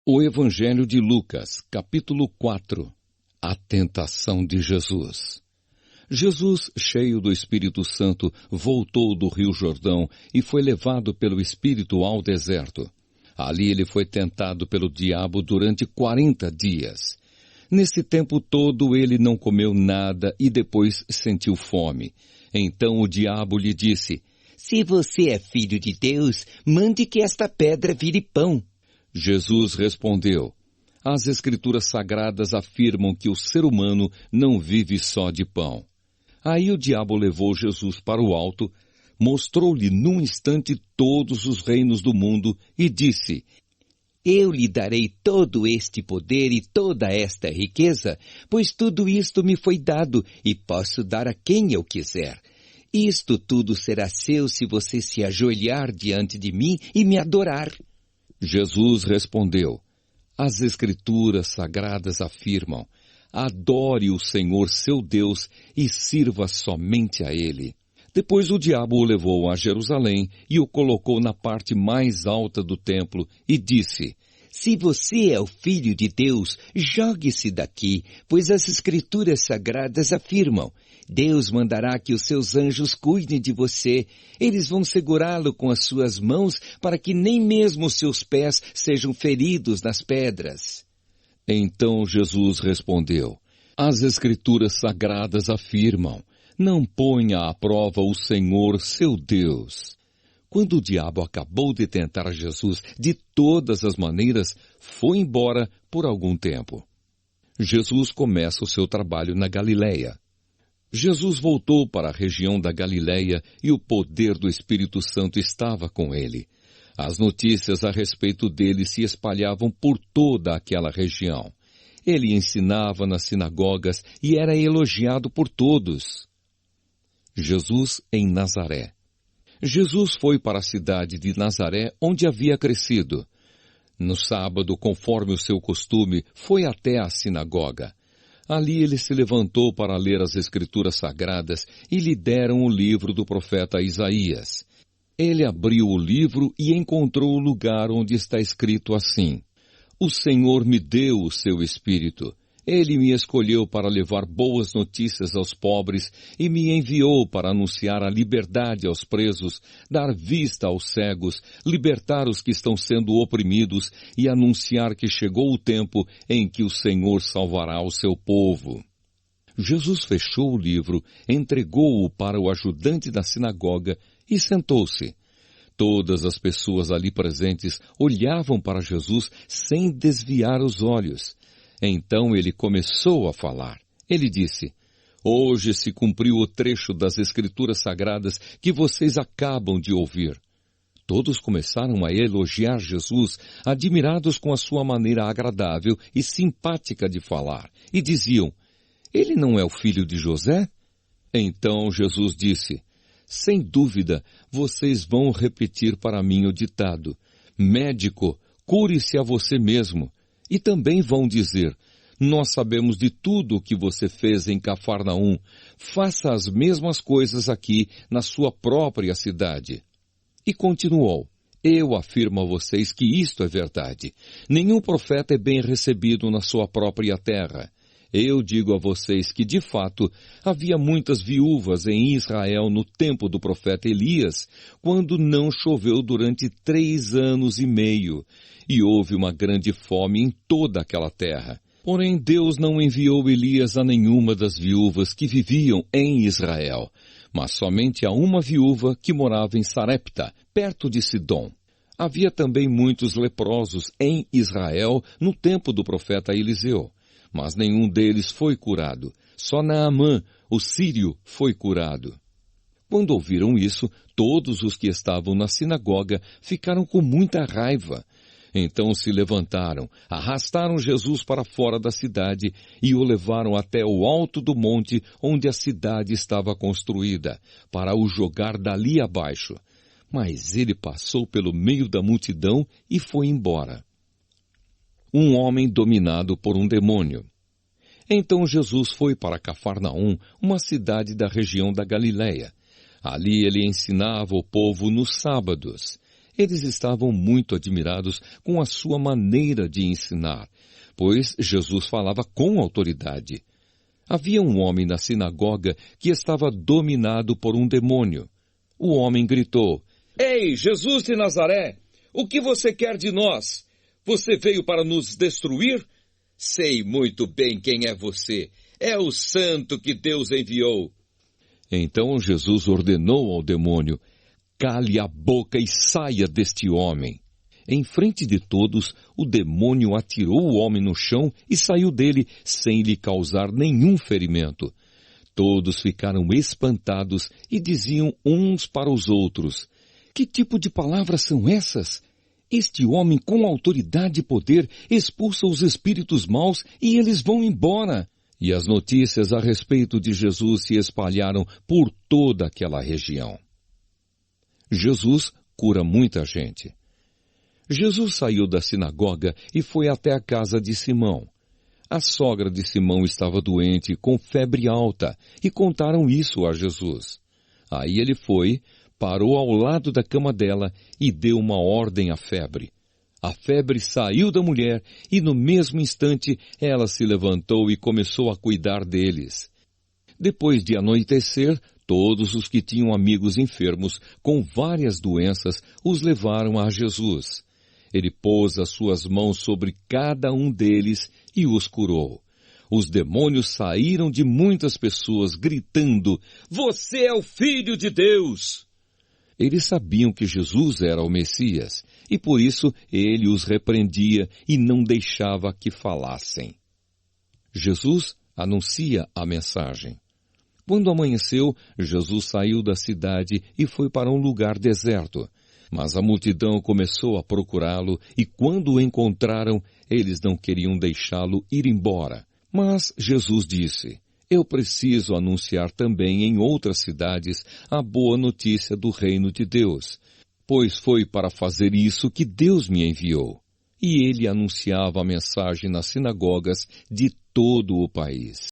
O Evangelho de Lucas, capítulo 4. A tentação de Jesus. Jesus, cheio do Espírito Santo, voltou do Rio Jordão e foi levado pelo Espírito ao deserto. Ali ele foi tentado pelo diabo durante 40 dias. Nesse tempo todo ele não comeu nada e depois sentiu fome. Então o diabo lhe disse: Se você é filho de Deus, mande que esta pedra vire pão. Jesus respondeu: As Escrituras Sagradas afirmam que o ser humano não vive só de pão. Aí o diabo levou Jesus para o alto, mostrou-lhe num instante todos os reinos do mundo e disse: Eu lhe darei todo este poder e toda esta riqueza, pois tudo isto me foi dado e posso dar a quem eu quiser. Isto tudo será seu se você se ajoelhar diante de mim e me adorar. Jesus respondeu: As Escrituras Sagradas afirmam: Adore o Senhor seu Deus e sirva somente a Ele. Depois o diabo o levou a Jerusalém e o colocou na parte mais alta do templo e disse: Se você é o Filho de Deus, jogue-se daqui, pois as Escrituras Sagradas afirmam: Deus mandará que os seus anjos cuidem de você. Eles vão segurá-lo com as suas mãos para que nem mesmo os seus pés sejam feridos nas pedras. Então Jesus respondeu: As Escrituras Sagradas afirmam: Não ponha à prova o Senhor seu Deus. Quando o diabo acabou de tentar Jesus de todas as maneiras, foi embora por algum tempo. Jesus começa o seu trabalho na Galileia. Jesus voltou para a região da Galileia e o poder do Espírito Santo estava com ele. As notícias a respeito dele se espalhavam por toda aquela região. Ele ensinava nas sinagogas e era elogiado por todos. Jesus em Nazaré. Jesus foi para a cidade de Nazaré, onde havia crescido. No sábado, conforme o seu costume, foi até a sinagoga. Ali ele se levantou para ler as Escrituras Sagradas e lhe deram o livro do profeta Isaías. Ele abriu o livro e encontrou o lugar onde está escrito assim: O Senhor me deu o seu Espírito. Ele me escolheu para levar boas notícias aos pobres e me enviou para anunciar a liberdade aos presos, dar vista aos cegos, libertar os que estão sendo oprimidos e anunciar que chegou o tempo em que o Senhor salvará o seu povo. Jesus fechou o livro, entregou-o para o ajudante da sinagoga e sentou-se. Todas as pessoas ali presentes olhavam para Jesus sem desviar os olhos. Então ele começou a falar. Ele disse: Hoje se cumpriu o trecho das Escrituras Sagradas que vocês acabam de ouvir. Todos começaram a elogiar Jesus, admirados com a sua maneira agradável e simpática de falar, e diziam: Ele não é o filho de José? Então Jesus disse: Sem dúvida, vocês vão repetir para mim o ditado: Médico, cure-se a você mesmo. E também vão dizer: Nós sabemos de tudo o que você fez em Cafarnaum. Faça as mesmas coisas aqui na sua própria cidade. E continuou: Eu afirmo a vocês que isto é verdade. Nenhum profeta é bem recebido na sua própria terra. Eu digo a vocês que, de fato, havia muitas viúvas em Israel no tempo do profeta Elias, quando não choveu durante 3 anos e meio, e houve uma grande fome em toda aquela terra. Porém, Deus não enviou Elias a nenhuma das viúvas que viviam em Israel, mas somente a uma viúva que morava em Sarepta, perto de Sidom. Havia também muitos leprosos em Israel no tempo do profeta Eliseu. Mas nenhum deles foi curado. Só Naamã, o sírio, foi curado. Quando ouviram isso, todos os que estavam na sinagoga ficaram com muita raiva. Então se levantaram, arrastaram Jesus para fora da cidade e o levaram até o alto do monte onde a cidade estava construída, para o jogar dali abaixo. Mas ele passou pelo meio da multidão e foi embora. Um homem dominado por um demônio. Então Jesus foi para Cafarnaum, uma cidade da região da Galileia. Ali ele ensinava o povo nos sábados. Eles estavam muito admirados com a sua maneira de ensinar, pois Jesus falava com autoridade. Havia um homem na sinagoga que estava dominado por um demônio. O homem gritou: "Ei, Jesus de Nazaré, o que você quer de nós? Você veio para nos destruir? Sei muito bem quem é você. É o santo que Deus enviou." Então Jesus ordenou ao demônio: "Cale a boca e saia deste homem." Em frente de todos, o demônio atirou o homem no chão e saiu dele sem lhe causar nenhum ferimento. Todos ficaram espantados e diziam uns para os outros: "Que tipo de palavras são essas? Este homem com autoridade e poder expulsa os espíritos maus e eles vão embora." E as notícias a respeito de Jesus se espalharam por toda aquela região. Jesus cura muita gente. Jesus saiu da sinagoga e foi até a casa de Simão. A sogra de Simão estava doente, com febre alta, e contaram isso a Jesus. Aí ele foi, parou ao lado da cama dela e deu uma ordem à febre. A febre saiu da mulher e no mesmo instante ela se levantou e começou a cuidar deles. Depois de anoitecer, todos os que tinham amigos enfermos com várias doenças os levaram a Jesus. Ele pôs as suas mãos sobre cada um deles e os curou. Os demônios saíram de muitas pessoas gritando: "Você é o Filho de Deus!" Eles sabiam que Jesus era o Messias, e por isso ele os repreendia e não deixava que falassem. Jesus anuncia a mensagem. Quando amanheceu, Jesus saiu da cidade e foi para um lugar deserto. Mas a multidão começou a procurá-lo e quando o encontraram, eles não queriam deixá-lo ir embora. Mas Jesus disse: "Eu preciso anunciar também em outras cidades a boa notícia do reino de Deus, pois foi para fazer isso que Deus me enviou." E ele anunciava a mensagem nas sinagogas de todo o país.